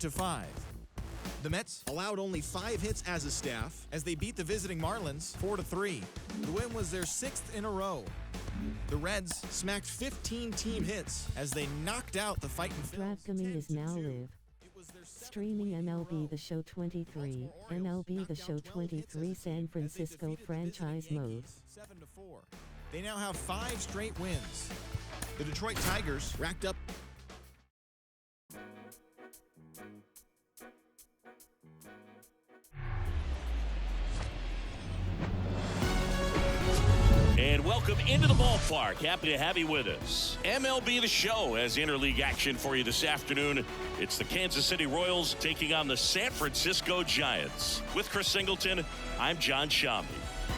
8-5. The Mets allowed only 5 hits as a staff as they beat the visiting Marlins 4-3. The win was their 6th in a row. The Reds smacked 15 team hits as they knocked out the Fightin' Phils. Draftgaming is now live. Streaming MLB The Show 23, MLB The Show 23 San Francisco franchise mode. 7-4. They now have 5 straight wins. The Detroit Tigers racked up And welcome into the ballpark. Happy to have you with us. MLB The Show has interleague action for you this afternoon. It's the Kansas City Royals taking on the San Francisco Giants. With Chris Singleton, I'm John Shambi.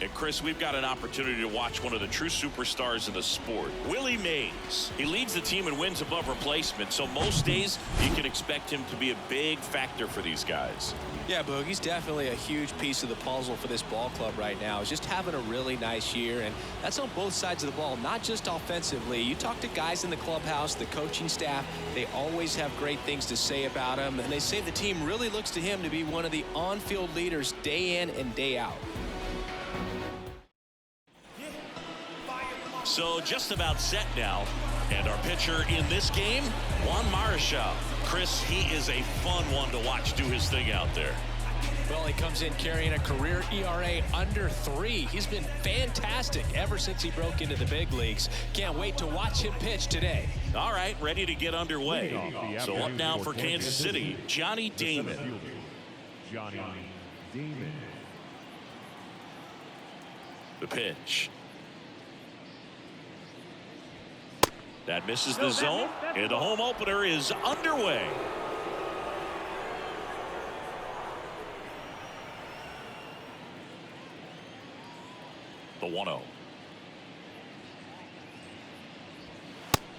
And Chris, we've got an opportunity to watch one of the true superstars in the sport, Willie Mays. He leads the team in wins above replacement, so most days you can expect him to be a big factor for these guys. Yeah, Boog, he's definitely a huge piece of the puzzle for this ball club right now. He's just having a really nice year, and that's on both sides of the ball, not just offensively. You talk to guys in the clubhouse, the coaching staff, they always have great things to say about him, and they say the team really looks to him to be one of the on-field leaders day in and day out. So just about set now. And our pitcher in this game, Juan Marichal. Chris, he is a fun one to watch do his thing out there. Well, he comes in carrying a career ERA under 3. He's been fantastic ever since he broke into the big leagues. Can't wait to watch him pitch today. All right, ready to get underway. So up now for Kansas City, Johnny Damon. Johnny Damon. The pitch. That misses the zone, and the home opener is underway. The 1-0.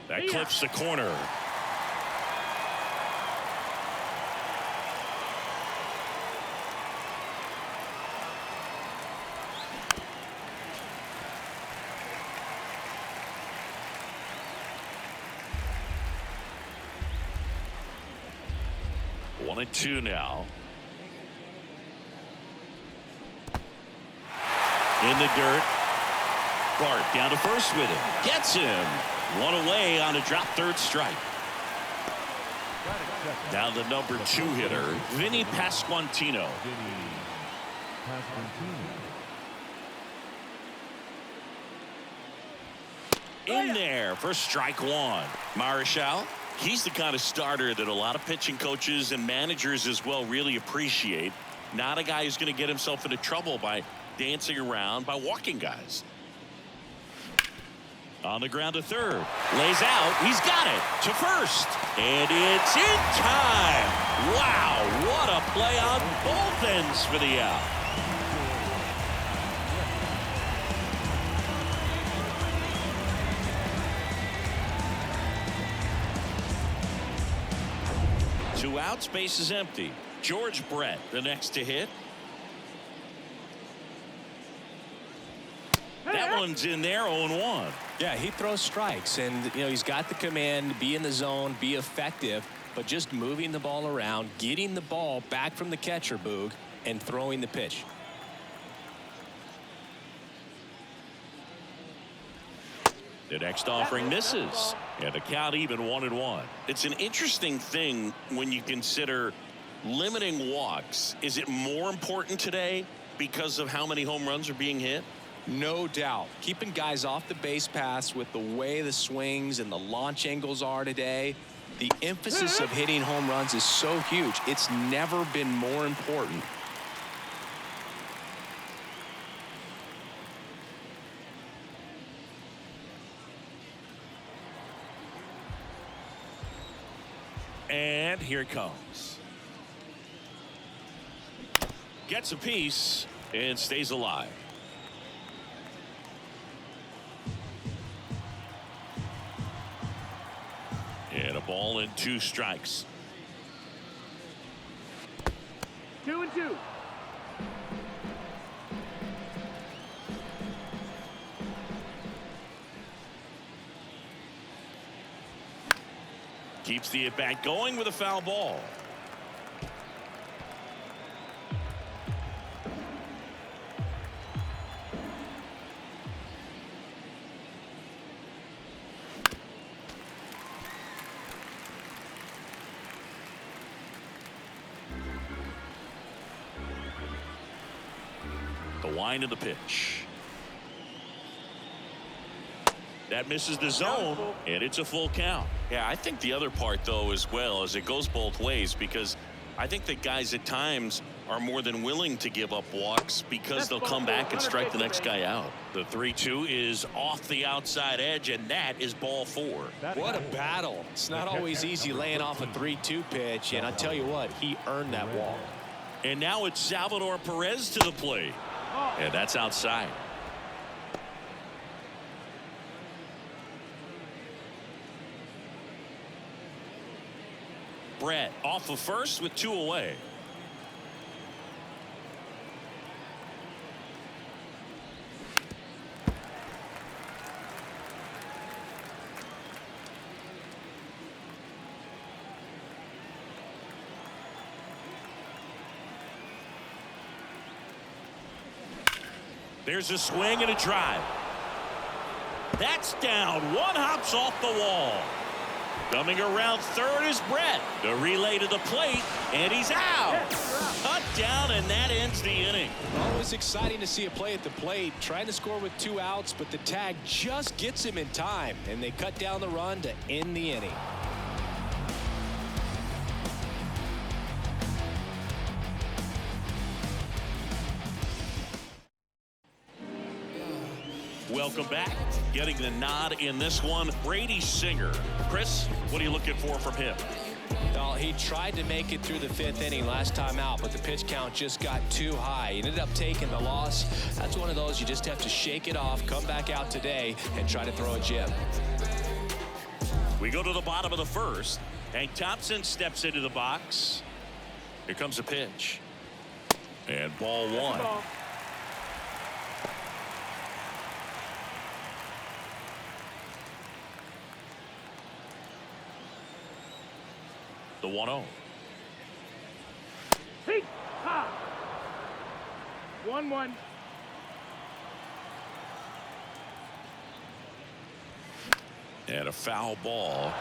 That clips the corner. One and two now. In the dirt. Bart down to first with him. Gets him. One away on a drop third strike. Now the number 2 hitter, Vinny Pasquantino. In there for strike 1. Marichal. He's the kind of starter that a lot of pitching coaches and managers as well really appreciate. Not a guy who's going to get himself into trouble by dancing around, by walking guys. On the ground to third. Lays out. He's got it to first. And it's in time. Wow, what a play on both ends for the out. Two outs, base is empty. George Brett, the next to hit. That one's in there, 0-1. Yeah, he throws strikes, and he's got the command, be in the zone, be effective, but just moving the ball around, getting the ball back from the catcher, Boog, and throwing the pitch. The next offering misses, and the count even 1-1. It's an interesting thing when you consider limiting walks. Is it more important today because of how many home runs are being hit? No doubt. Keeping guys off the base paths with the way the swings and the launch angles are today, the emphasis of hitting home runs is so huge. It's never been more important. And here it comes. Gets a piece and stays alive. And a ball and 2 strikes. 2-2. Keeps the at-bat going with a foul ball. The wind of the pitch. That misses the zone, and it's a full count. Yeah, I think the other part, though, as well, is it goes both ways, because I think that guys at times are more than willing to give up walks because they'll come back and strike the next guy out. The 3-2 is off the outside edge, and that is ball 4. What a battle. It's not always easy laying off a 3-2 pitch, and I tell you what, he earned that walk. And now it's Salvador Perez to the plate. And that's outside. Brett off of first with 2 away. There's a swing and a drive. That's down. One hops off the wall. Coming around third is Brett. The relay to the plate, and he's out. Cut down, and that ends the inning. Always exciting to see a play at the plate. Trying to score with 2 outs, but the tag just gets him in time, and they cut down the run to end the inning. Welcome back. Getting the nod in this one, Brady Singer. Chris, what are you looking for from him? Well, he tried to make it through the 5th inning last time out, but the pitch count just got too high. He ended up taking the loss. That's one of those you just have to shake it off, come back out today, and try to throw a gem. We go to the bottom of the 1st. Hank Thompson steps into the box. Here comes a pitch. And ball 1. The 1-0. Hey, ha. 1-1. And a foul ball.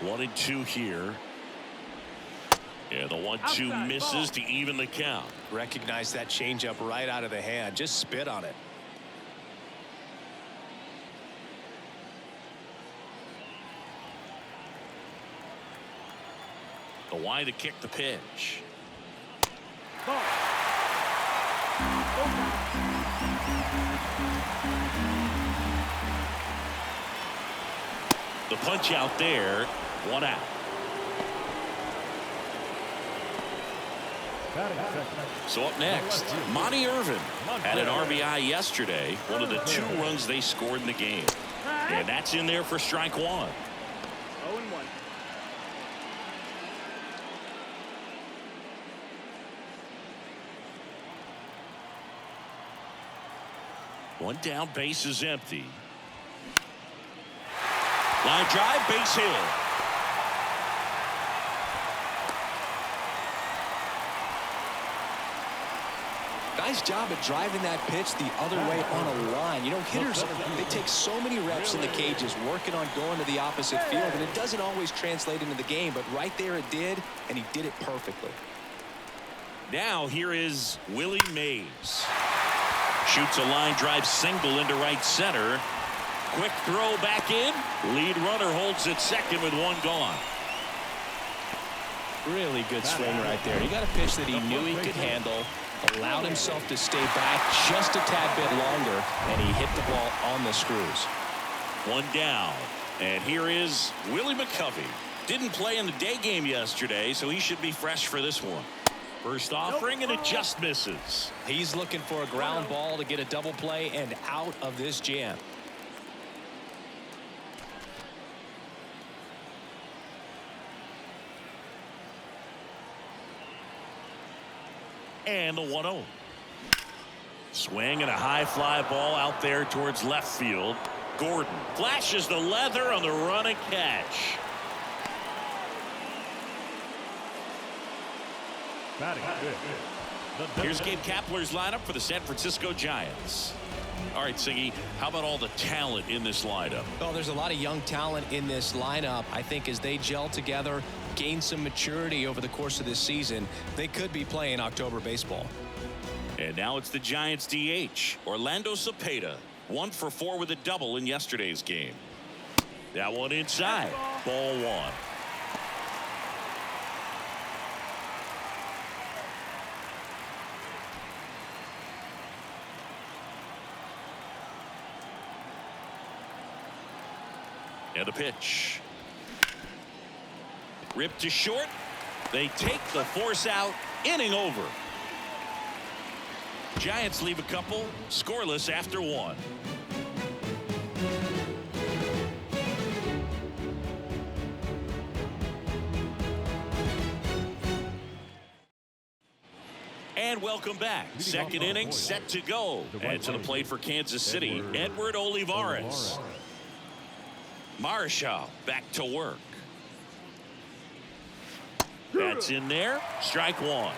One and 2 here. And the 1-2 misses to even the count. Recognize that changeup right out of the hand. Just spit on it. The wide to kick the pitch. Ball. The punch out there. 1 out. So up next, Monty Irvin had an RBI yesterday. One of the 2 runs they scored in the game. And that's in there for strike 1. 0-1. One down, base is empty. Line drive, base hit. Nice job at driving that pitch the other way on a line. You know, hitters, they take so many reps in the cages working on going to the opposite field, and it doesn't always translate into the game, but right there it did, and he did it perfectly. Now here is Willie Mays. Shoots a line drive single into right center. Quick throw back in. Lead runner holds at second with 1 gone. Really good swing right there. He got a pitch that he knew he could handle, allowed himself to stay back just a tad bit longer, and he hit the ball on the screws. 1 down. And here is Willie McCovey. Didn't play in the day game yesterday, so he should be fresh for this one. First offering, and it just misses. He's looking for a ground ball to get a double play and out of this jam. And the 1-0. Swing and a high fly ball out there towards left field. Gordon flashes the leather on the run and catch. Batting good. Here's Gabe Kapler's lineup for the San Francisco Giants. All right, Siggy, how about all the talent in this lineup? Well, there's a lot of young talent in this lineup. I think as they gel together, gain some maturity over the course of this season, they could be playing October baseball. And now it's the Giants DH, Orlando Cepeda, 1 for 4 with a double in yesterday's game. That one inside, ball 1. And the pitch. Ripped to short. They take the force out. Inning over. Giants leave a couple scoreless after 1. And welcome back. Second inning set to go. And to the plate for Kansas City, Edward Olivares. Marshall back to work. That's in there. Strike 1.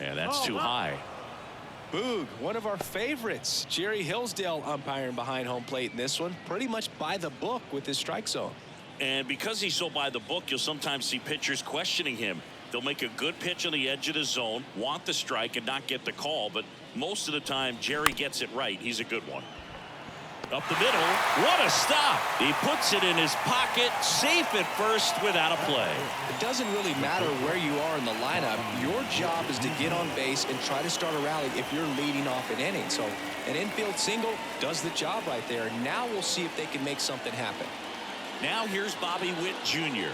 And that's too high. Boog, one of our favorites. Jerry Hillsdale umpiring behind home plate in this one. Pretty much by the book with his strike zone. And because he's so by the book, you'll sometimes see pitchers questioning him. They'll make a good pitch on the edge of the zone, want the strike, and not get the call. But most of the time, Jerry gets it right. He's a good one. Up the middle. What a stop. He puts it in his pocket, safe at first without a play. It doesn't really matter where you are in the lineup. Your job is to get on base and try to start a rally if you're leading off an inning. So an infield single does the job right there. Now we'll see if they can make something happen. Now here's Bobby Witt Jr.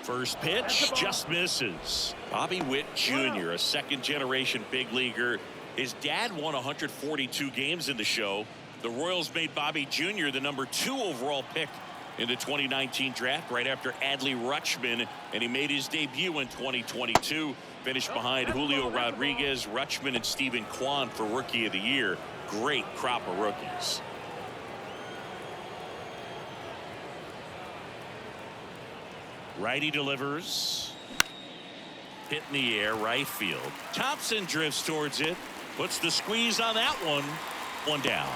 First pitch just misses. Bobby Witt Jr., a second-generation big leaguer. His dad won 142 games in the show. The Royals made Bobby Jr. the number 2 overall pick in the 2019 draft right after Adley Rutschman, and he made his debut in 2022. Finished behind Julio Rodriguez, Rutschman, and Stephen Kwan for Rookie of the Year. Great crop of rookies. Righty delivers. Hit in the air, right field. Thompson drifts towards it. Puts the squeeze on that one. One down.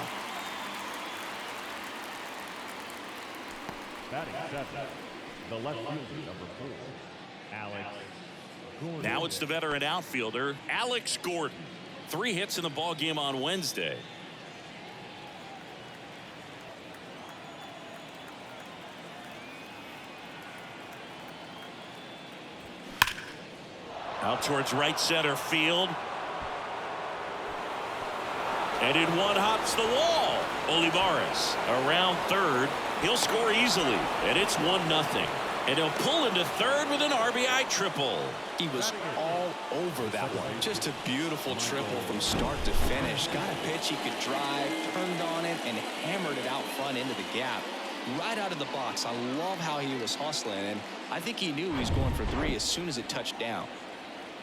Batting seventh, the left fielder, number 4, Alex Gordon. Now it's the veteran outfielder, Alex Gordon. 3 hits in the ball game on Wednesday. Out towards right center field. And in one hops the wall. Olivares around third. He'll score easily. And it's 1-0. And he'll pull into third with an RBI triple. He was all over that one. Just a beautiful triple from start to finish. Got a pitch he could drive, turned on it, and hammered it out front into the gap. Right out of the box. I love how he was hustling, and I think he knew he was going for 3 as soon as it touched down.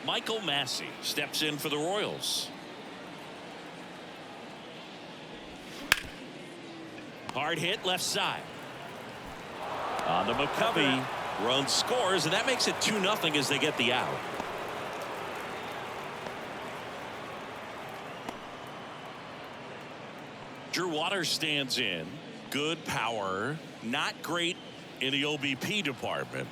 Michael Massey steps in for the Royals. Hard hit left side. On to McCovey. Run scores, and that makes it 2-0 as they get the out. Drew Waters stands in. Good power. Not great in the OBP department.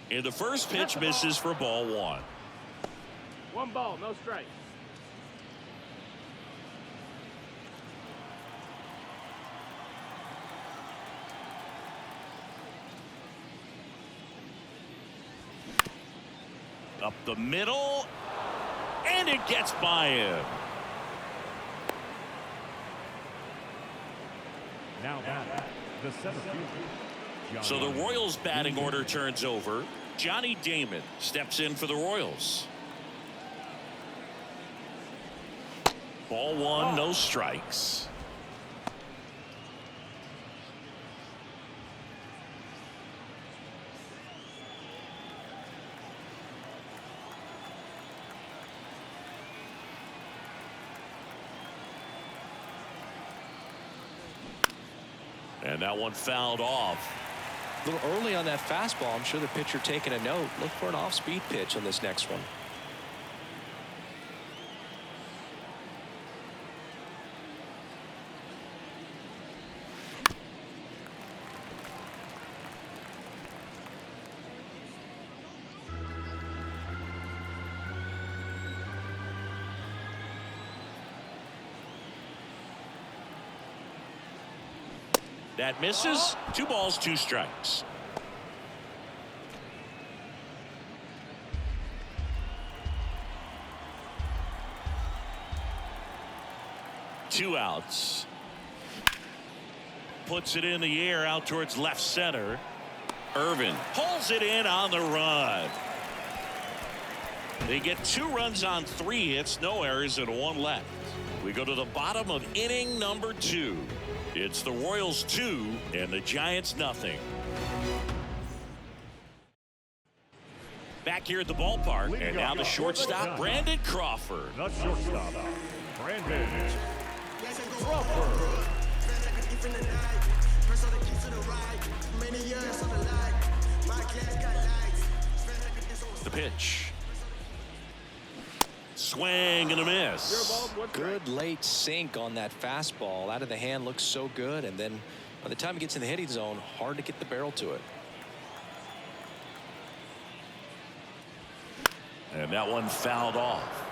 And the first pitch misses for ball 1. 1 ball, no strikes. Up the middle, and it gets by him. Now batting, the center fielder. So the Royals batting order turns over. Johnny Damon steps in for the Royals. Ball 1, no strikes. And that one fouled off. A little early on that fastball. I'm sure the pitcher taking a note. Look for an off-speed pitch on this next one. That misses. 2 balls, 2 strikes. Two outs. Puts it in the air out towards left center. Irvin pulls it in on the run. They get 2 runs on 3 hits, no errors, and 1 left. We go to the bottom of inning number 2. It's the Royals 2 and the Giants nothing. Back here at the ballpark, and now the shortstop, Brandon Crawford. The shortstop, Brandon Crawford. The pitch. Swing and a miss. Good late sink on that fastball. Out of the hand, looks so good, and then by the time it gets in the hitting zone, hard to get the barrel to it. And that one fouled off.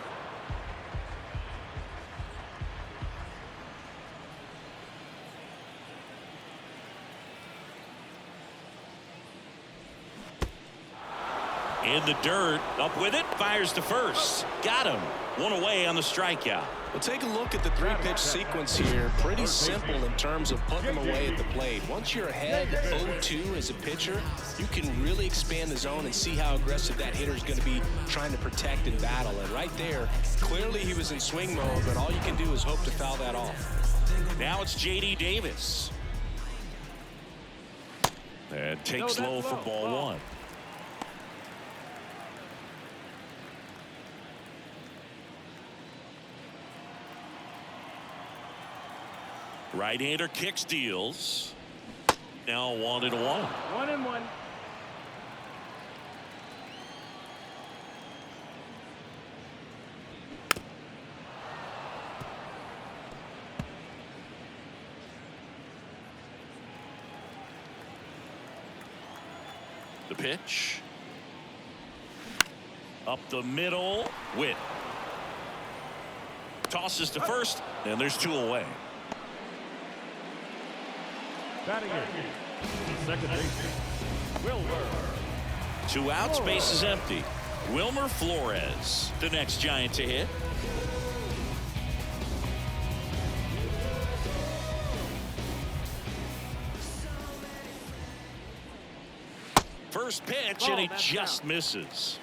In the dirt, up with it, fires to first. Got him. 1 away on the strikeout. Well, take a look at the 3-pitch sequence here. Pretty simple in terms of putting them away at the plate. Once you're ahead 0-2 as a pitcher, you can really expand the zone and see how aggressive that hitter is going to be trying to protect and battle. And right there, clearly he was in swing mode, but all you can do is hope to foul that off. Now it's J.D. Davis. And takes low for ball 1. Right-hander kick steals. Now 1-1. 1-1. The pitch. Up the middle. Witt. Tosses to first, and there's 2 away. Batting in, second baseman, Wilmer. 2 outs, base is empty. Wilmer Flores, the next Giant to hit. First pitch, and he just misses.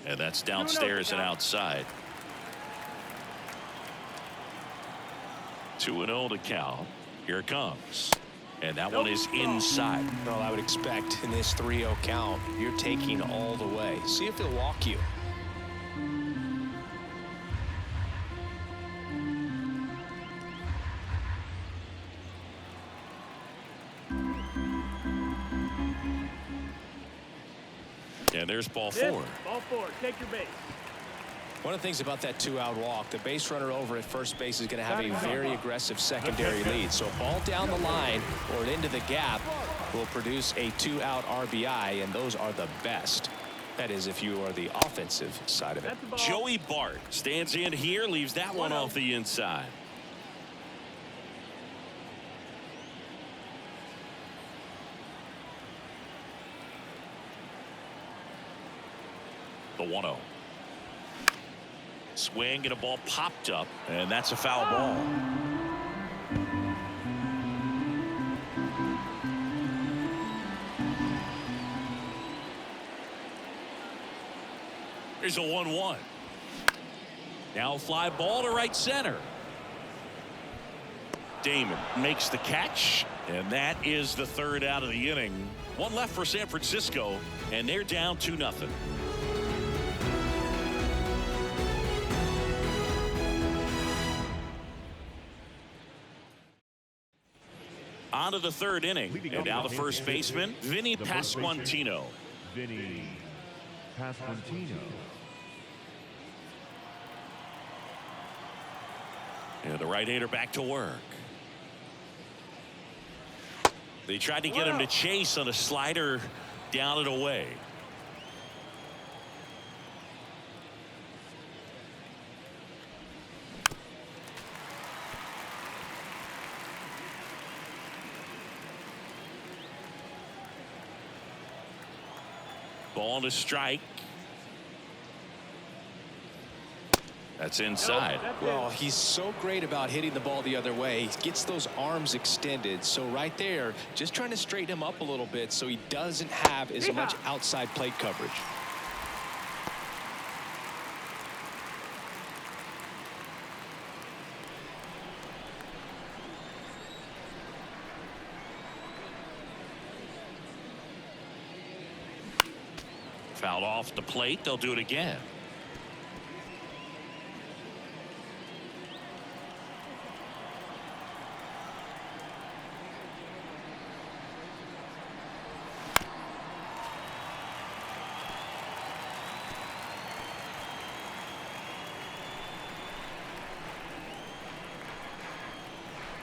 And that's downstairs and outside. 2-0 to count. Here it comes. And that one is inside. Well, I would expect in this 3-0 count, you're taking all the way. See if he'll walk you. And there's ball 4. Ball 4. Take your base. One of the things about that 2-out walk, the base runner over at first base is going to have a very aggressive secondary lead. So a ball down the line or into the gap will produce a 2-out RBI, and those are the best. That is, if you are the offensive side of it. Joey Bart stands in here, leaves that one off the inside. The 1-0. Swing and a ball popped up, and that's a foul ball. Here's a 1-1. Now fly ball to right center. Damon makes the catch, and that is the 3rd out of the inning. 1 left for San Francisco, and they're down 2-0. On to the third inning. And now the first baseman, Vinny Pasquantino. Vinny Pasquantino. And the right-hander back to work. They tried to get him to chase on a slider down and away. Ball to strike. That's inside. Well, he's so great about hitting the ball the other way. He gets those arms extended. So right there, just trying to straighten him up a little bit so he doesn't have as much outside plate coverage. Fouled off the plate. They'll do it again.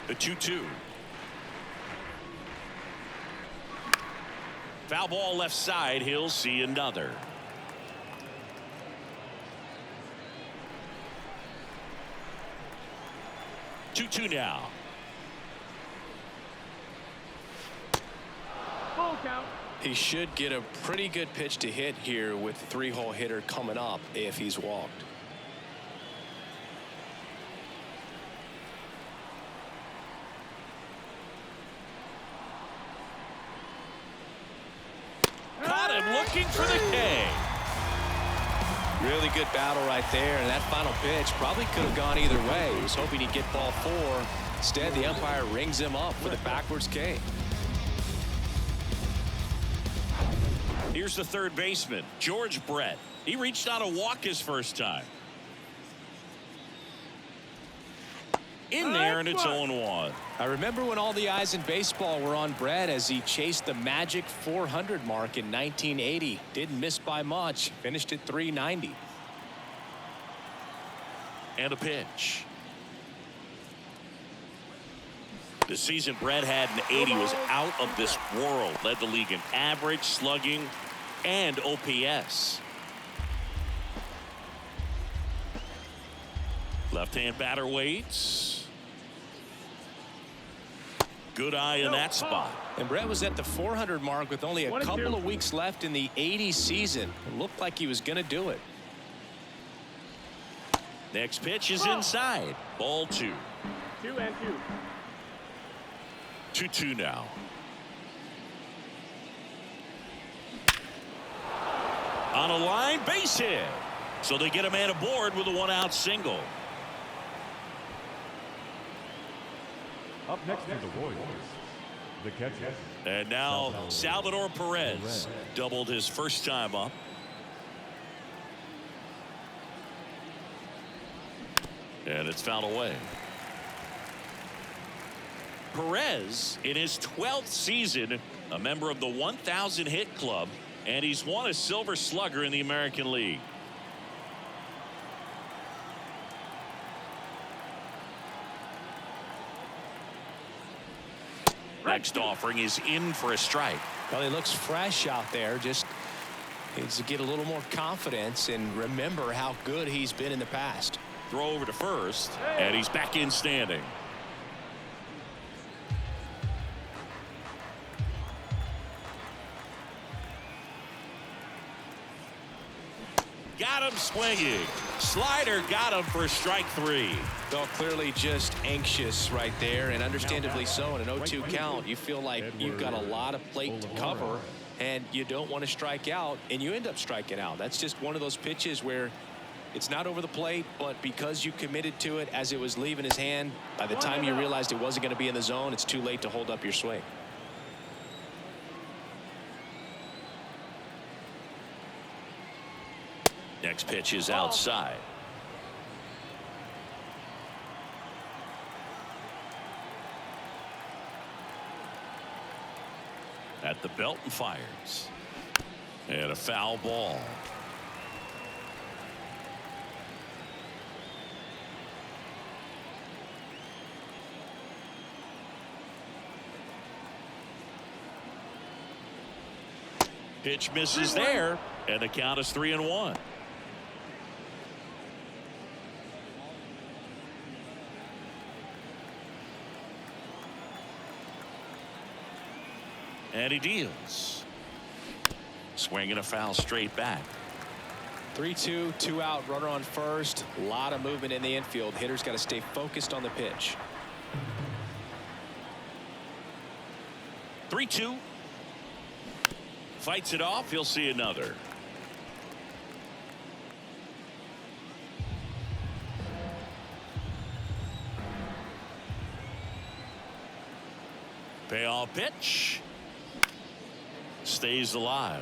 The 2-2. Foul ball left side. He'll see another. Two now. Full count. He should get a pretty good pitch to hit here with the three-hole hitter coming up if he's walked. Caught him looking for the K. Really good battle right there, and that final pitch probably could have gone either way. He was hoping he'd get ball 4. Instead, the umpire rings him up for the backwards K. Here's the third baseman, George Brett. He reached out a walk his first time. In there, and it's 0-1. I remember when all the eyes in baseball were on Brett as he chased the magic 400 mark in 1980. Didn't miss by much. Finished at 390. And a pitch. The season Brett had in 80 was out of this world. Led the league in average, slugging, and OPS. Left-hand batter waits. Good eye in that spot. And Brett was at the 400 mark with only a couple of weeks left in the 80 season. It looked like he was going to do it. Next pitch is inside. Ball 2. 2-2. 2-2 now. On a line, base hit. So they get a man aboard with a 1-out single. Up next to the Royals, the catcher. And now Salvador Perez doubled his first time up. And it's fouled away. Perez, in his 12th season, a member of the 1,000 hit club, and he's won a Silver Slugger in the American League. Next offering is in for a strike. Well, he looks fresh out there. Just needs to get a little more confidence and remember how good he's been in the past. Throw over to first, and he's back in standing. Got him swinging. Slider got him for strike 3. Well, clearly just anxious right there, and understandably so. In an 0-2 count, you feel like you've got a lot of plate to cover, and you don't want to strike out, and you end up striking out. That's just one of those pitches where it's not over the plate, but because you committed to it as it was leaving his hand, by the time you realized it wasn't going to be in the zone, it's too late to hold up your swing. Next pitch is outside. at the belt and fires. And a foul ball. Pitch misses there, and the count is 3-1. And he deals. Swinging a foul straight back. 3-2, 2 out, runner on first. A lot of movement in the infield. Hitter's got to stay focused on the pitch. 3-2. Fights it off. He'll see another. Payoff pitch. Stays alive.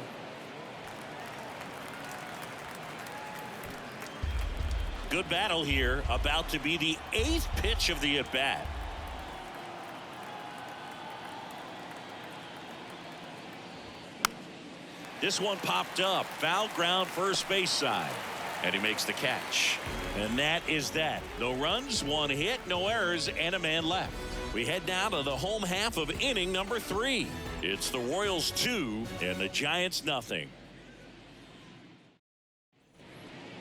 Good battle here. About to be the 8th pitch of the at-bat. This one popped up. Foul ground first base side. And he makes the catch. And that is that. No runs, 1 hit, no errors, and a man left. We head down to the home half of inning number 3. It's the Royals 2 and the Giants nothing.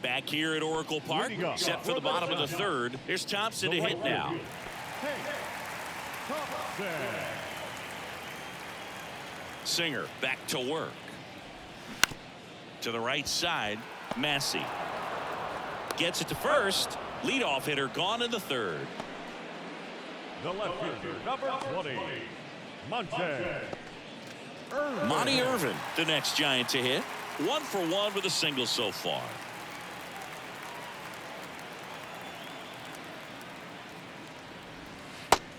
Back here at Oracle Park, set for the bottom of the 3rd. Here's Thompson to hit now. Singer back to work. To the right side, Massey. Gets it to first. Leadoff hitter gone in the 3rd. The left fielder, number 20, Monty Irvin, the next Giant to hit. 1 for 1 with a single so far.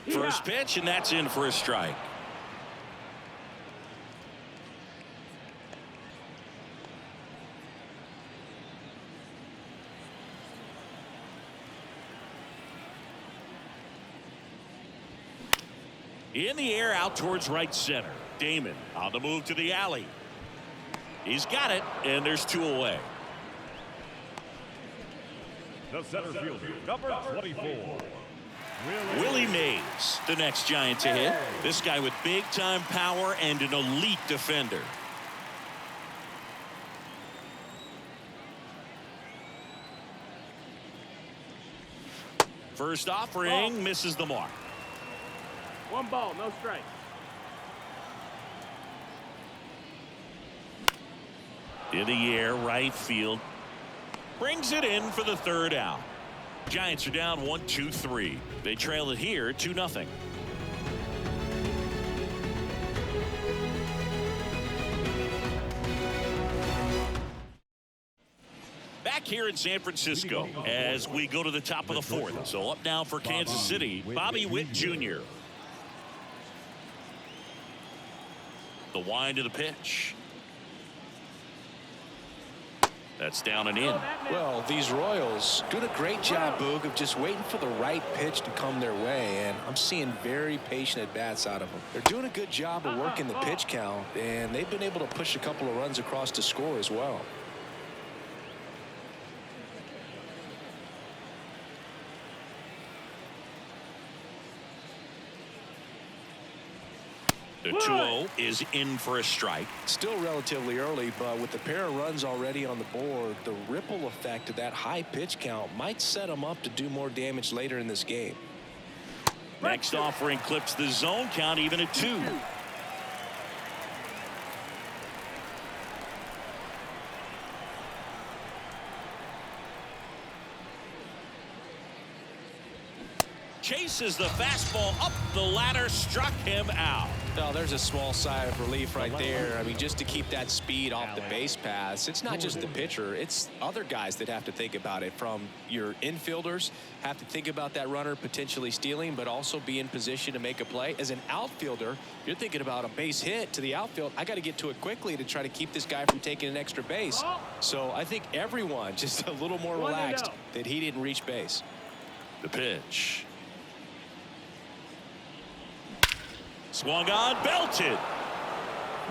First pitch, and that's in for a strike. In the air out towards right center. Damon on the move to the alley. He's got it, and there's 2 away. The center fielder, number 24, Willie Mays, the next Giant to hit. This guy with big-time power and an elite defender. First offering misses the mark. 1 ball, no strike. In the air, right field. Brings it in for the 3rd out. Giants are down 1-2-3. They trail it here 2-0. Back here in San Francisco as we go to the top of the 4th. So up now for Kansas City, Bobby Witt Jr. The wind of the pitch. That's down and in. Well, these Royals doing a great job, Boog, of just waiting for the right pitch to come their way, and I'm seeing very patient at-bats out of them. They're doing a good job of working the pitch count, and they've been able to push a couple of runs across to score as well. The 2-0 is in for a strike. Still relatively early, but with the pair of runs already on the board, the ripple effect of that high pitch count might set them up to do more damage later in this game. Next offering clips the zone count even at 2. Chases the fastball up the ladder, struck him out. Well, there's a small sigh of relief right there. I mean, just to keep that speed off the base paths, it's not just the pitcher, it's other guys that have to think about it. From your infielders have to think about that runner potentially stealing, but also be in position to make a play. As an outfielder, you're thinking about a base hit to the outfield. I got to get to it quickly to try to keep this guy from taking an extra base. So I think everyone just a little more relaxed that he didn't reach base. The pitch. Swung on, belted.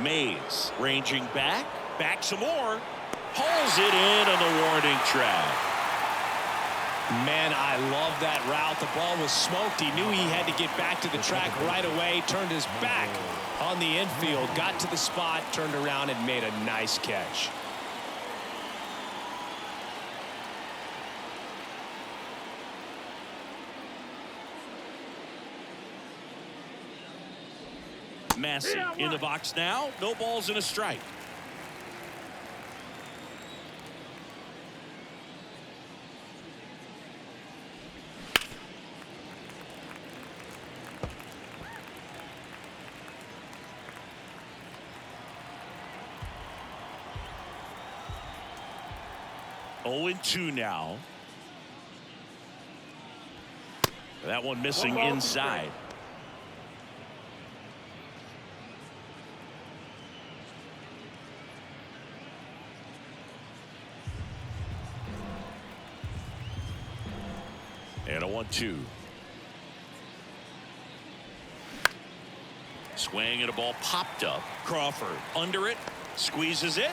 Mays ranging back some more. Pulls it in on the warning track. Man, I love that route. The ball was smoked. He knew he had to get back to the track right away. Turned his back on the infield. Got to the spot, turned around, and made a nice catch. Massey in the box now. No balls and a strike. Oh, 0-2 now. That one missing inside. And a 1-2. Swing and a ball popped up. Crawford under it, squeezes it,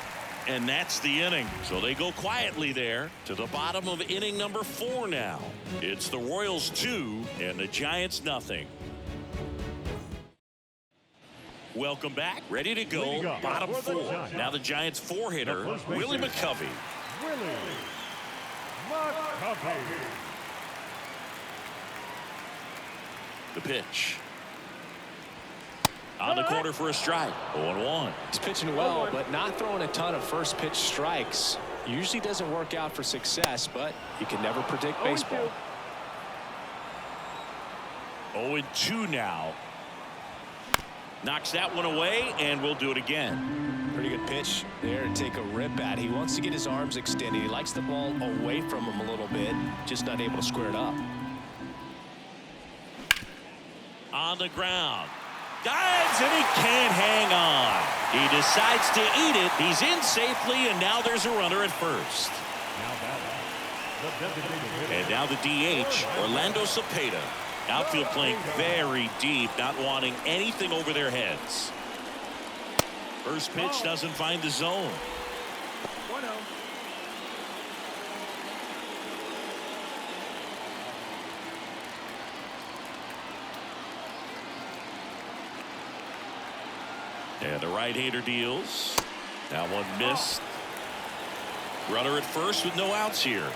and that's the inning. So they go quietly there to the bottom of inning number 4 now. It's the Royals 2 and the Giants nothing. Welcome back. Ready to go. Bottom 4. Now the Giants 4-hitter, Willie McCovey. The pitch. On the corner for a strike. 0-1. He's pitching well, but not throwing a ton of first pitch strikes. Usually doesn't work out for success, but you can never predict baseball. 0-2 now. Knocks that one away, and we'll do it again. Pretty good pitch there to take a rip at. He wants to get his arms extended. He likes the ball away from him a little bit, just not able to square it up. On the ground. Dives, and he can't hang on. He decides to eat it. He's in safely, and now there's a runner at first. And now the DH, Orlando Cepeda. Outfield playing very deep, not wanting anything over their heads. First pitch doesn't find the zone. 1-0. And the right-hander deals. That one missed. Runner at first with no outs here.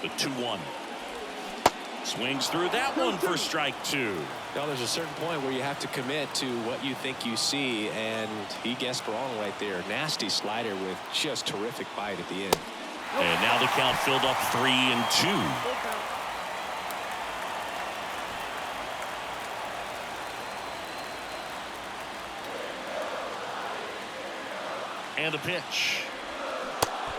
The 2-1. Swings through that one for strike 2. Well, there's a certain point where you have to commit to what you think you see, and he guessed wrong right there. Nasty slider with just terrific bite at the end. And now the count filled up 3-2. And the pitch.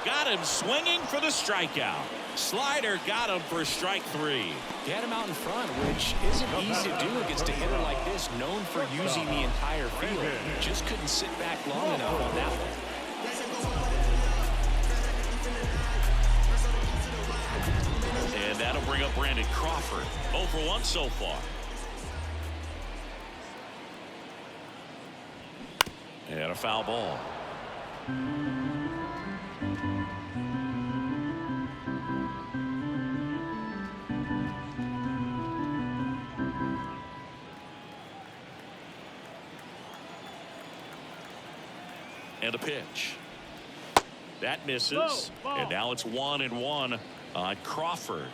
Got him swinging for the strikeout. Slider got him for strike 3. Get him out in front, which isn't easy to do against a hitter like this, known for using the entire field. Just couldn't sit back long enough on that one. And that'll bring up Brandon Crawford. 0 for 1 so far. And a foul ball. And a pitch. That misses. And now it's 1-1 on Crawford.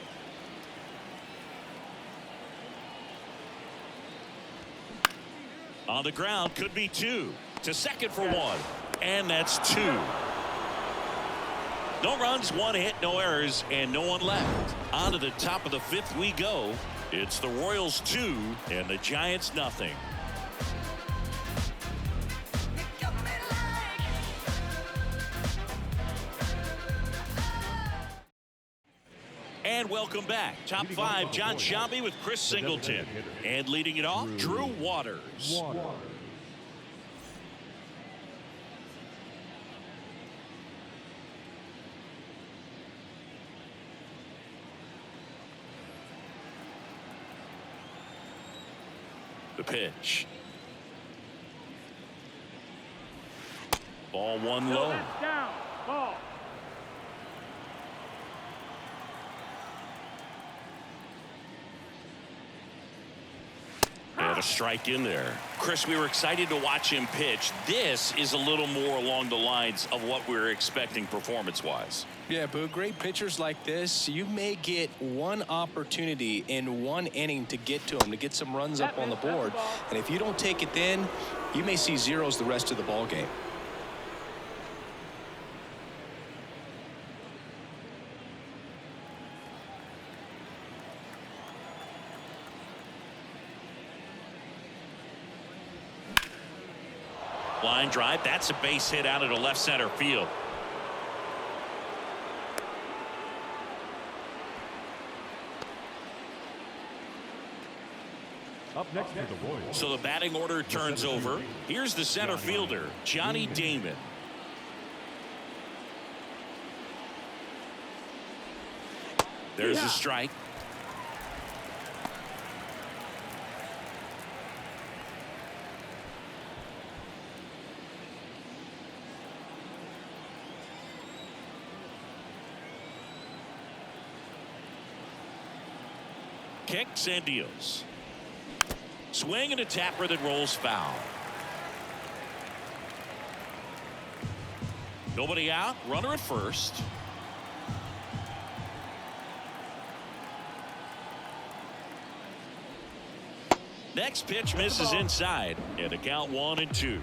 On the ground, could be 2. To second for 1. And that's 2. No runs, 1 hit, no errors, and no one left. On to the top of the 5th we go. It's the Royals 2 and the Giants nothing. And welcome back. Top 5, John Sciambi with Chris Singleton. And leading it off, Drew Waters. The pitch. Ball one low. Down. Ball. And a strike in there. Chris, we were excited to watch him pitch. This is a little more along the lines of what we were expecting performance-wise. Yeah, Boo, great pitchers like this, you may get one opportunity in one inning to get to them, to get some runs up on the board. And if you don't take it then, you may see zeros the rest of the ball game. Line drive. That's a base hit out into left center field. Up next for the Royals. So the batting order turns over. Here's the center fielder, Johnny Damon. There's a strike. Kicks and deals. Swing and a tapper that rolls foul. Nobody out. Runner at first. Next pitch misses inside. And a count 1-2.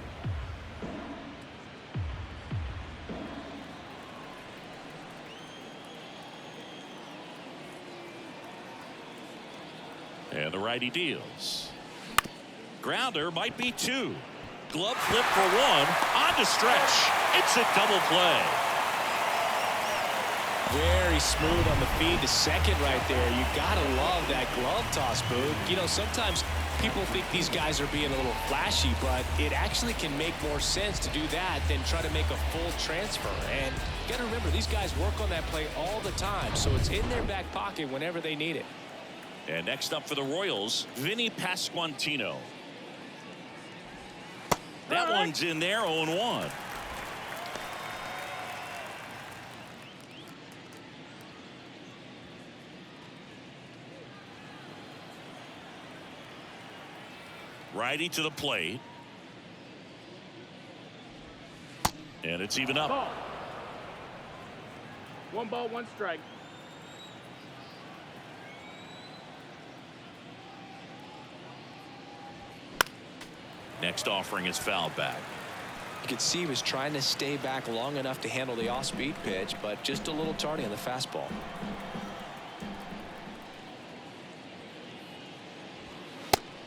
And the righty deals. Grounder might be 2. Glove flip for 1. On to stretch. It's a double play. Very smooth on the feed to second right there. You gotta love that glove toss, Boog. You know, sometimes people think these guys are being a little flashy, but it actually can make more sense to do that than try to make a full transfer. And you gotta remember, these guys work on that play all the time, so it's in their back pocket whenever they need it. And next up for the Royals, Vinny Pasquantino. That one's in there, 0-1. Righty to the plate. And it's even up. Ball. 1 ball, 1 strike. Next offering is fouled back. You could see he was trying to stay back long enough to handle the off-speed pitch, but just a little tardy on the fastball.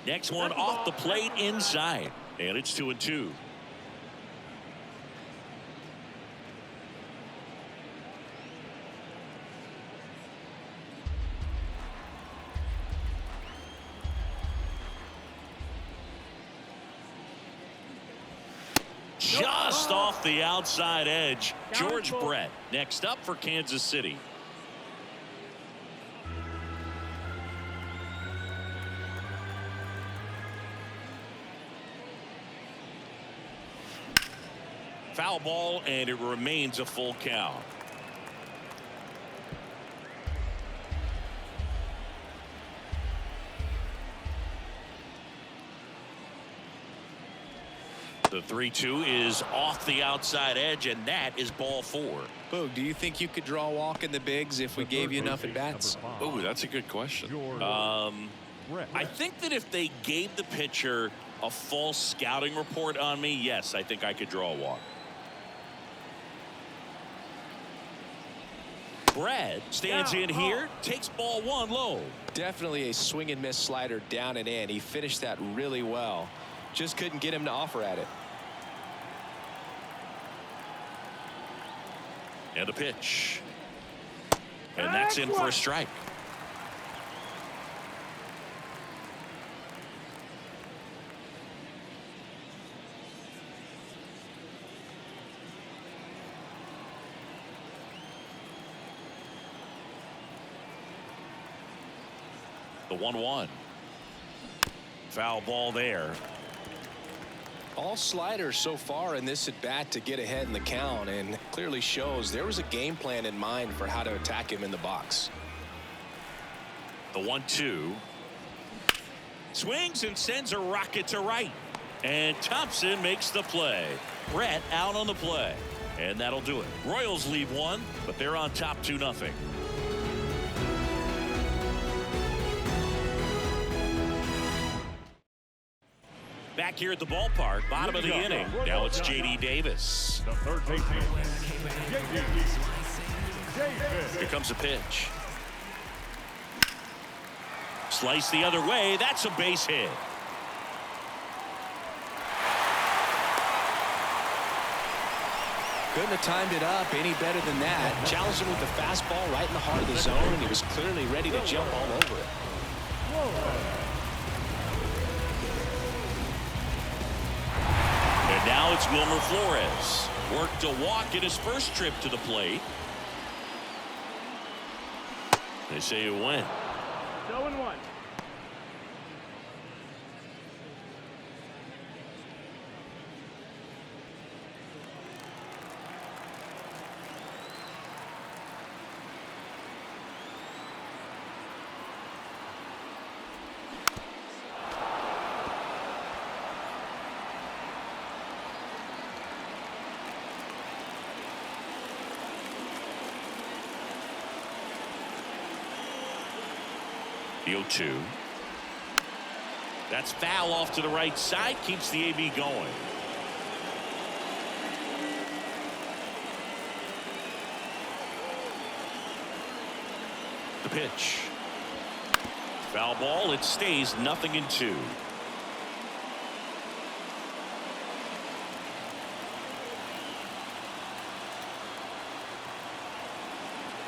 Next one off the plate inside. And it's 2-2. Just off the outside edge. George Brett next up for Kansas City. Foul ball, and it remains a full count. The 3-2 is off the outside edge, and that is ball 4. Boog, do you think you could draw a walk in the bigs if we gave you enough at-bats? Oh, that's a good question. I think that if they gave the pitcher a false scouting report on me, yes, I think I could draw a walk. Brad stands in here, takes ball 1 low. Definitely a swing and miss slider down and in. He finished that really well. Just couldn't get him to offer at it. And a pitch. And that's in for a strike. The 1-1. Foul ball there. All sliders so far in this at bat to get ahead in the count, and clearly shows there was a game plan in mind for how to attack him in the box. The 1-2. Swings and sends a rocket to right. And Thompson makes the play. Brett out on the play. And that'll do it. Royals leave one, but they're on top 2-0. Back here at the ballpark, bottom of the inning. Now it's J.D. Davis. The third baseman, J.D. Davis. Here comes a pitch. Slice the other way. That's a base hit. Couldn't have timed it up any better than that. Challenged him with the fastball right in the heart of the zone, and he was clearly ready to jump all over it. And now it's Wilmer Flores. Worked a walk in his first trip to the plate. They say it went. 0-1. The 0-2. That's foul off to the right side. Keeps the AB going. The pitch. Foul ball. It stays 0-2.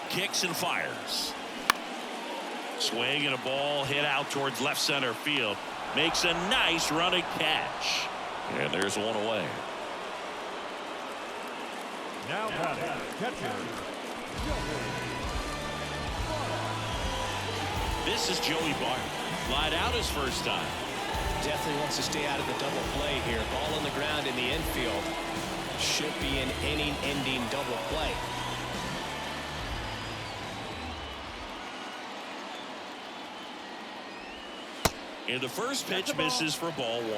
Kicks and fires. Swing and a ball hit out towards left center field. Makes a nice running catch. And there's one away. Now batting, catcher. This is Joey Bart. Flied out his first time. Definitely wants to stay out of the double play here. Ball on the ground in the infield. Should be an inning-ending double play. And the first pitch misses for ball 1.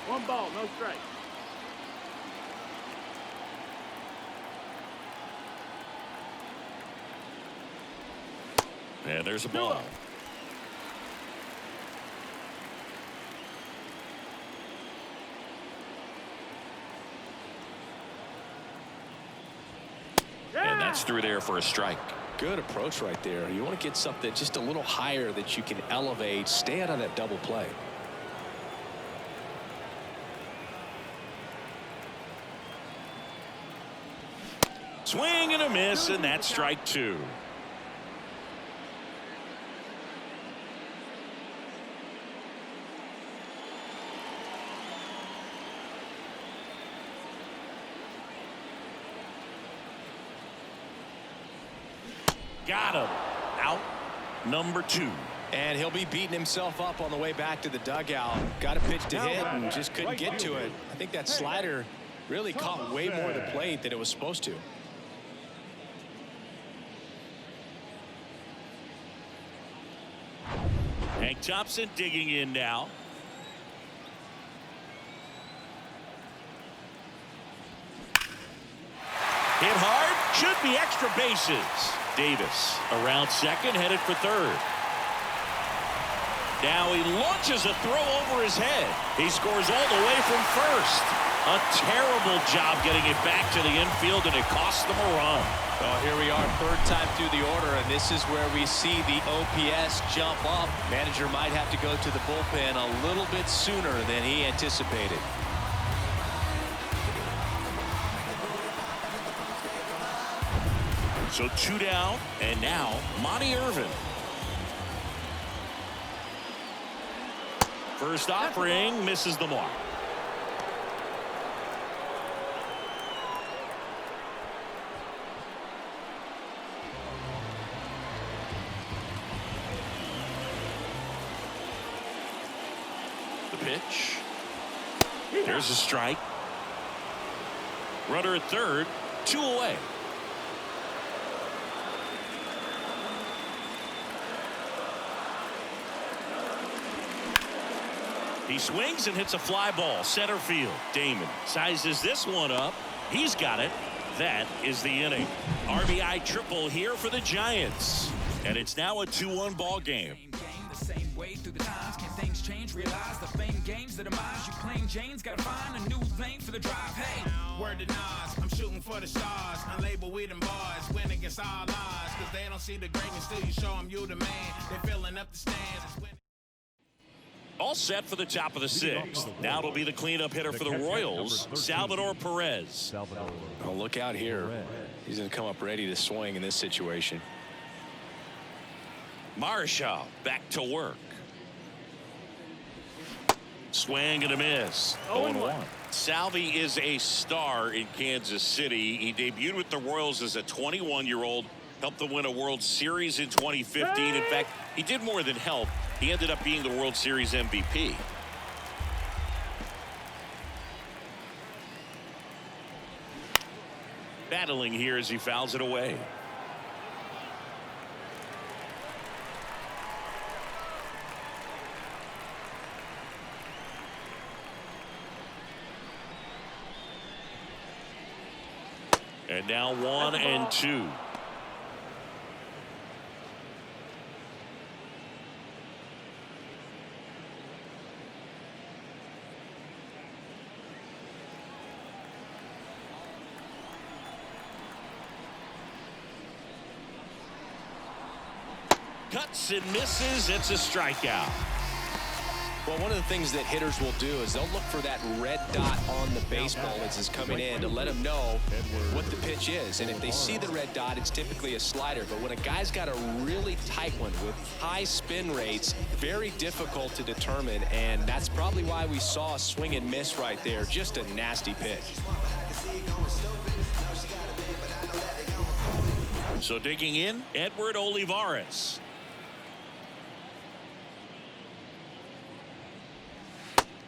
1 ball, no strike. And there's a ball. And that's through there for a strike. Good approach right there. You want to get something just a little higher that you can elevate. Stay out of that double play. Swing and a miss, and that's strike 2. Got him. Out number 2. And he'll be beating himself up on the way back to the dugout. Got a pitch to hit and just couldn't get to it. I think that slider really caught way more of the plate than it was supposed to. Hank Thompson digging in now. Hit hard. Should be extra bases. Davis around second, headed for third. Now he launches a throw over his head. He scores all the way from first. A terrible job getting it back to the infield, and it cost them a run. Well, here we are, third time through the order, and this is where we see the OPS jump up. Manager might have to go to the bullpen a little bit sooner than he anticipated. So 2 down, and now Monty Irvin. First offering misses the mark. The pitch. There's a strike. Runner at third, 2 away. He swings and hits a fly ball center field. Damon sizes this one up. He's got it. That is the inning. RBI triple here for the Giants. And it's now a 2-1 ball game. The same way through the times. Can things change? Realize the fame games, the demise. You plain Jane's gotta find a new lane for the drive. Hey, word to Nas, I'm shooting for the stars. Unlabeled with them bars, win against all odds. Cause they don't see the greatness till you show them you the man. They filling up the stands. All set for the top of the 6th. Now it'll be the cleanup hitter for the Royals, Salvador Perez. Oh, look out here. He's going to come up ready to swing in this situation. Marshall back to work. Swing and a miss. 0-1. Salvi is a star in Kansas City. He debuted with the Royals as a 21-year-old, helped them win a World Series in 2015. In fact, he did more than help. He ended up being the World Series MVP. Battling here as he fouls it away. And now 1-2. Cuts and misses. It's a strikeout. Well, one of the things that hitters will do is they'll look for that red dot on the baseball as it's coming in to let them know what the pitch is. And if they see the red dot, it's typically a slider. But when a guy's got a really tight one with high spin rates, very difficult to determine. And that's probably why we saw a swing and miss right there. Just a nasty pitch. So digging in, Edward Olivares.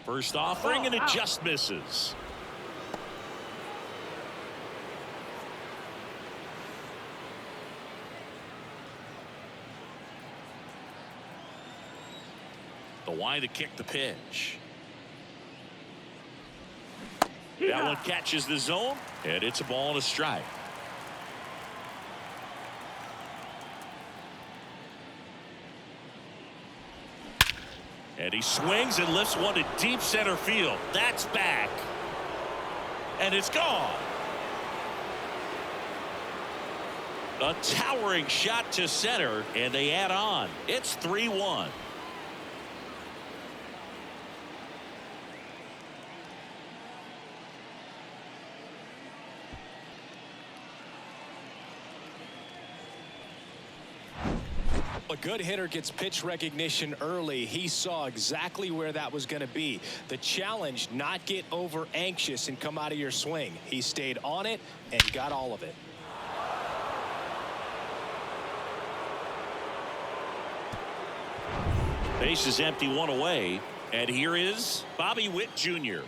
First offering, and it just misses. The wind to kick the pitch. That one catches the zone, and it's a ball and a strike. And he swings and lifts one to deep center field. That's back. And it's gone. A towering shot to center, and they add on. It's 3-1. A good hitter gets pitch recognition early. He saw exactly where that was going to be. The challenge, not get over anxious and come out of your swing. He stayed on it and got all of it. Base is empty, 1 away. And here is Bobby Witt Jr.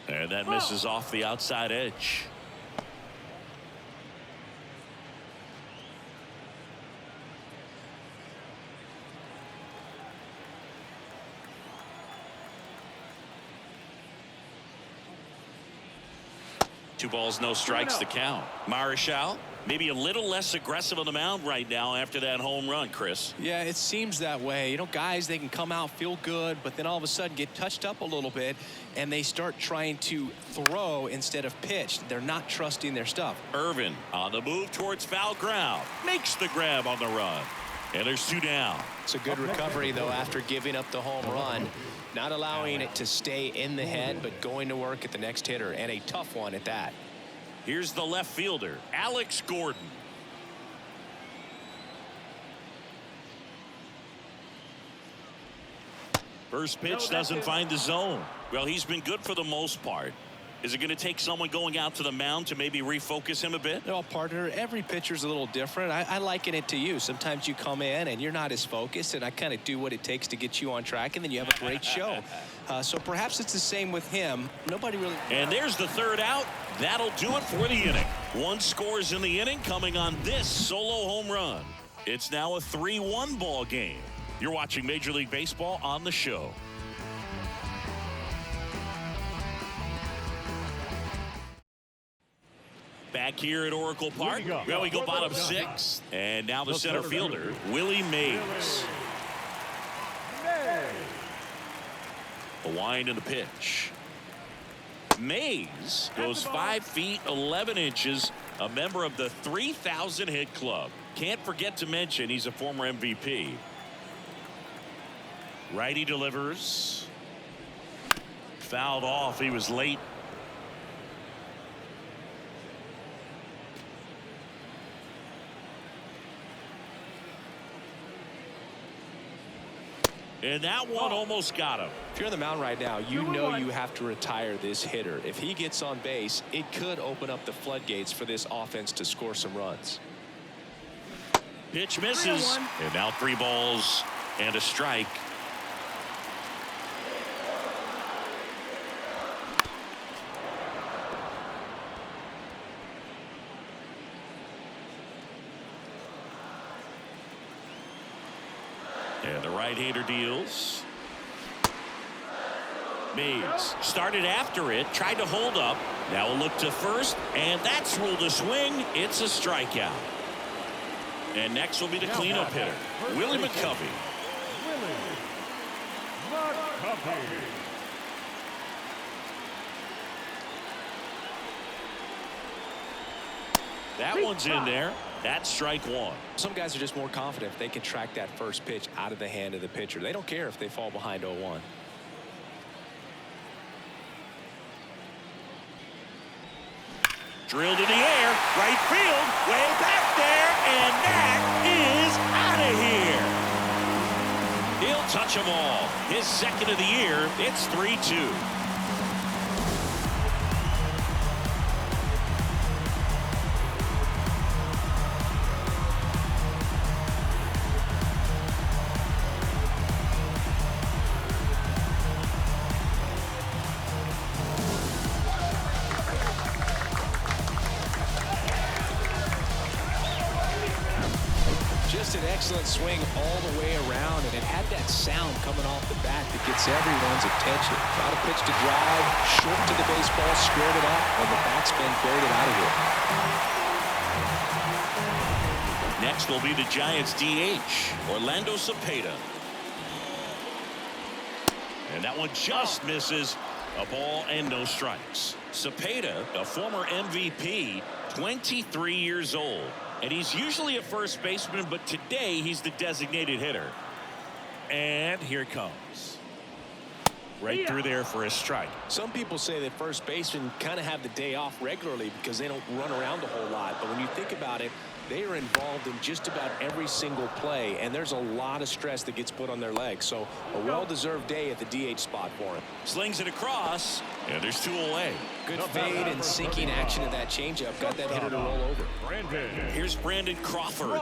And that misses off the outside edge. Two balls, no strikes to count. Marichal, maybe a little less aggressive on the mound right now after that home run, Chris. Yeah, it seems that way. You know, guys, they can come out, feel good, but then all of a sudden get touched up a little bit, and they start trying to throw instead of pitch. They're not trusting their stuff. Irvin on the move towards foul ground. Makes the grab on the run. And there's 2 down. It's a good recovery, though, after giving up the home run. Not allowing it to stay in the head, but going to work at the next hitter, and a tough one at that. Here's the left fielder, Alex Gordon. First pitch doesn't find the zone. Well, he's been good for the most part. Is it going to take someone going out to the mound to maybe refocus him a bit? No, partner, every pitcher's a little different. I liken it to you. Sometimes you come in and you're not as focused, and I kind of do what it takes to get you on track, and then you have a great show. So perhaps it's the same with him. Nobody really... And there's the third out. That'll do it for the inning. 1 scores in the inning coming on this solo home run. It's now a 3-1 ball game. You're watching Major League Baseball on the show. Back here at Oracle Park. Well, we go bottom 6. And now the center fielder, Willie Mays. The wind and the pitch. Mays goes 5 feet 11 inches, a member of the 3,000 hit club. Can't forget to mention he's a former MVP. Righty delivers. Fouled off. He was late. And that one almost got him. If you're on the mound right now, you know you have to retire this hitter. If he gets on base, it could open up the floodgates for this offense to score some runs. Pitch misses. And now 3 balls and a strike. And the right-hander deals. Mays started after it, tried to hold up. Now a look to first, and that's ruled a swing. It's a strikeout. And next will be the cleanup hitter, Willie McCovey. That one's in there. That's strike 1. Some guys are just more confident if they can track that first pitch out of the hand of the pitcher. They don't care if they fall behind 0-1. Drilled in the air, right field, way back there, and that is out of here. He'll touch them all. His second of the year. It's 3-2. Just an excellent swing all the way around, and it had that sound coming off the bat that gets everyone's attention. Got a pitch to drive, short to the baseball, squared it up, and the backspin carried it out of here. Next will be the Giants DH, Orlando Cepeda. And that one just misses. A ball and no strikes. Cepeda, a former MVP, 23 years old. And he's usually a first baseman, but today he's the designated hitter. And here it comes. Right through there for a strike. Some people say that first basemen kind of have the day off regularly because they don't run around a whole lot. But when you think about it, they are involved in just about every single play, and there's a lot of stress that gets put on their legs. So a well-deserved day at the DH spot for him. Slings it across, and there's 2 away. Good fade and sinking action of that changeup got that hitter to roll over. Here's Brandon Crawford.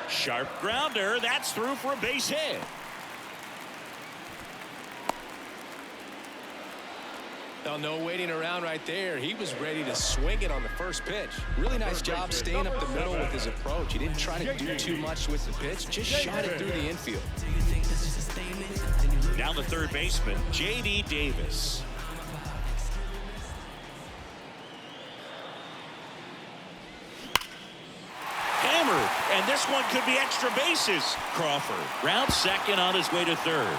Sharp grounder. That's through for a base hit. Oh, no waiting around right there. He was ready to swing it on the first pitch. Really nice job staying up the middle with his approach. He didn't try to do too much with the pitch. Just shot it through the infield. Down the third baseman, J.D. Davis. Hammered, and this one could be extra bases. Crawford round second on his way to third.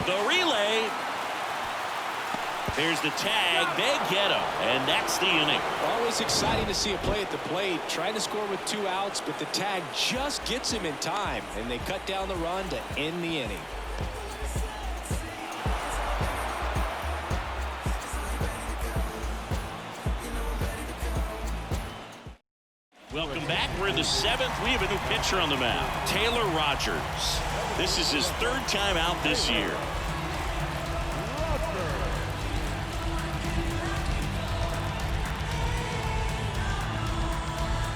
The relay. There's the tag. They get him, and that's the inning. Always exciting to see a play at the plate. Trying to score with 2 outs, but the tag just gets him in time, and they cut down the run to end the inning. Welcome back. We're in the 7th. We have a new pitcher on the mound, Taylor Rogers. This is his 3rd time out this year.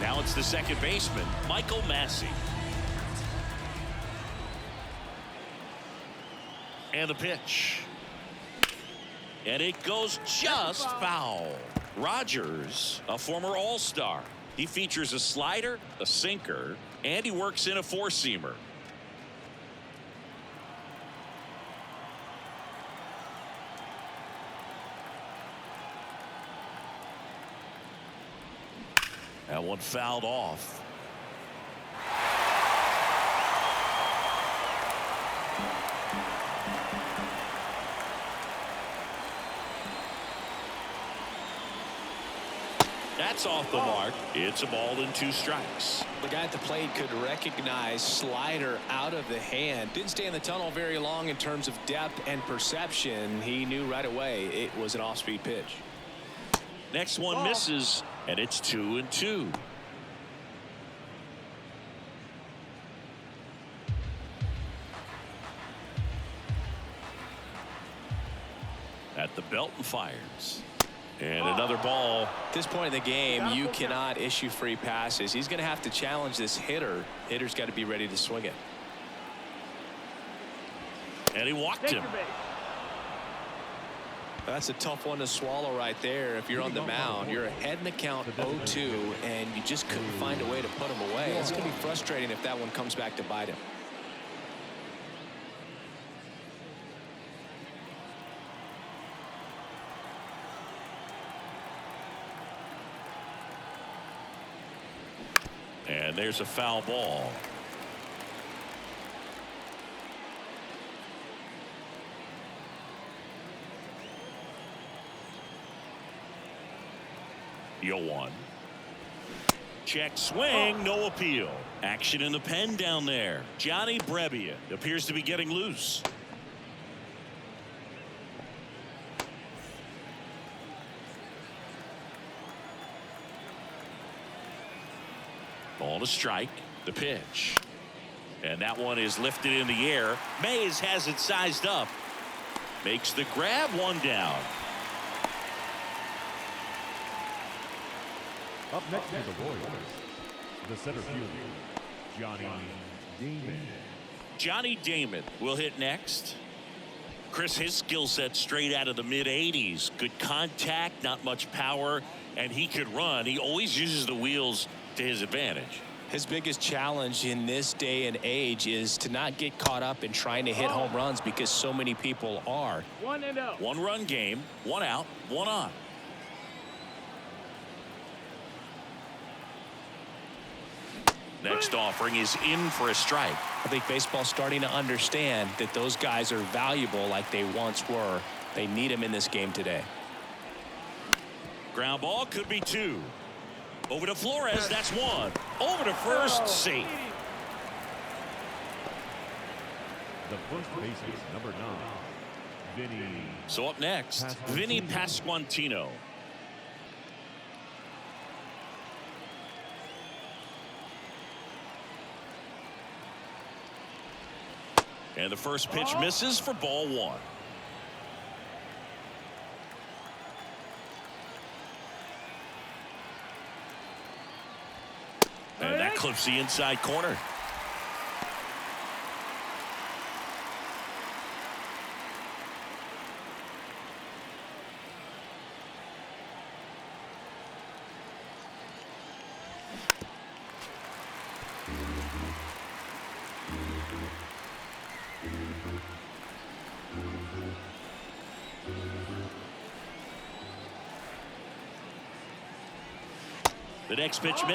Now it's the second baseman, Michael Massey. And the pitch. And it goes just foul. Rogers, a former All-Star. He features a slider, a sinker, and he works in a 4-seamer. That one fouled off. That's off the mark. It's a ball and 2 strikes. The guy at the plate could recognize slider out of the hand. Didn't stay in the tunnel very long in terms of depth and perception. He knew right away it was an off-speed pitch. Next one misses, and it's 2-2. At the belt and fires. And another ball. At this point in the game, you cannot issue free passes. He's going to have to challenge this hitter. Hitter's got to be ready to swing it. And he walked him. That's a tough one to swallow right there. If you're on the mound, you're ahead in the count 0-2, and you just couldn't find a way to put him away. It's going to be frustrating if that one comes back to bite him. And there's a foul ball. Yo-1. Check swing, no appeal. Action in the pen down there. Johnny Brebbia appears to be getting loose. Ball to strike. The pitch. And that one is lifted in the air. Mays has it sized up. Makes the grab, 1 down. Up next for the Royals, the center fielder, Johnny Damon. Johnny Damon will hit next. Chris, his skill set straight out of the mid-80s. Good contact, not much power, and he could run. He always uses the wheels to his advantage. His biggest challenge in this day and age is to not get caught up in trying to hit home runs because so many people are. 1-0. 1-run game, 1 out, 1 on. Next offering is in for a strike. I think baseball's starting to understand that those guys are valuable like they once were. They need them in this game today. Ground ball could be 2. Over to Flores, that's 1. Over to first, safe. The first baseman, number 9, Vinny. So up next, Vinny Pasquantino. And the first pitch misses for ball 1. And that clips the inside corner. The next pitch misses.